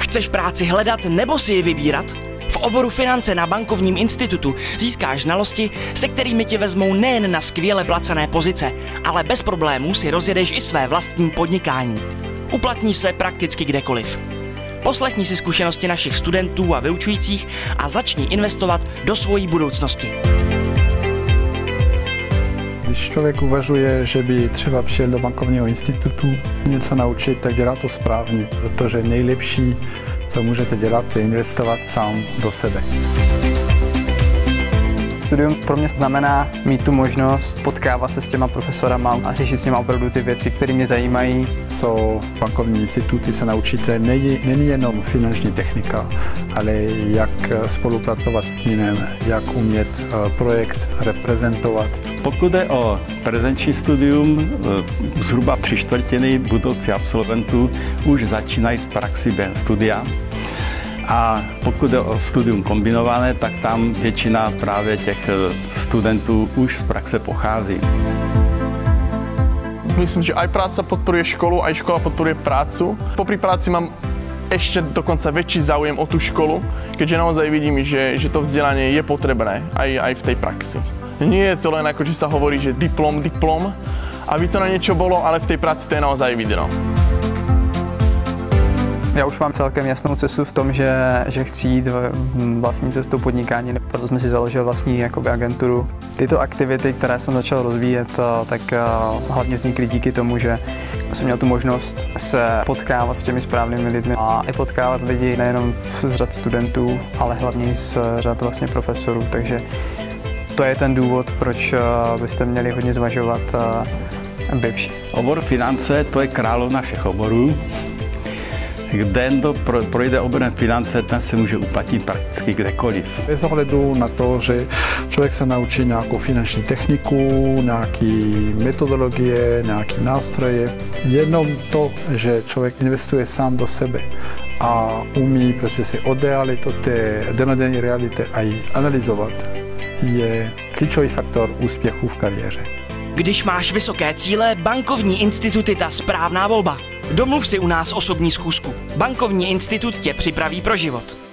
Chceš práci hledat nebo si ji vybírat? V oboru finance na bankovním institutu získáš znalosti, se kterými tě vezmou nejen na skvěle placené pozice, ale bez problémů si rozjedeš i své vlastní podnikání. Uplatníš se prakticky kdekoliv. Poslechni si zkušenosti našich studentů a vyučujících a začni investovat do svojí budoucnosti. Když člověk uvažuje, že by třeba přijel do bankovního institutu si něco naučit, tak dělá to správně, protože nejlepší, co můžete dělat, je investovat sám do sebe. Studium pro mě znamená mít tu možnost potkávat se s těma profesorama a řešit s nimi opravdu ty věci, které mě zajímají. Co v bankovní instituty se naučíte, není jenom finanční technika, ale jak spolupracovat s týmem, jak umět projekt reprezentovat. Pokud jde o prezenční studium, zhruba 3/4 budoucích absolventů už začínají z praxi během studia. A pokud jde o studium kombinované, tak tam většina právě těch studentů už z praxe pochází. Myslím, že aj práca podporuje školu, aj škola podporuje prácu. Popri práci mám ešte dokonca väčší záujem o tú školu, keďže naozaj vidím, že to vzdelanie je potrebné aj v tej praxi. Nie je to len ako, že sa hovorí, že diplom, aby to na niečo bolo, ale v tej práci to je naozaj vidno. Já už mám celkem jasnou cestu v tom, že chci jít vlastní cestou podnikání, proto jsme si založili vlastní agenturu. Tyto aktivity, které jsem začal rozvíjet, tak hlavně vznikly díky tomu, že jsem měl tu možnost se potkávat s těmi správnými lidmi a i potkávat lidi nejenom z řad studentů, ale hlavně z řad vlastně profesorů. Takže to je ten důvod, proč byste měli hodně zvažovat bivši. Obor finance, to je královna všech oborů. Den projde oborem finance, ten se může uplatnit prakticky kdekoliv. Bez ohledu na to, že člověk se naučí nějakou finanční techniku, nějaké metodologie, nějaké nástroje, jenom to, že člověk investuje sám do sebe a umí prostě si oddělit od té dennodenní reality a ji analyzovat, je klíčový faktor úspěchu v kariéře. Když máš vysoké cíle, bankovní institut je ta správná volba. Domluv si u nás osobní schůzku. Bankovní institut tě připraví pro život.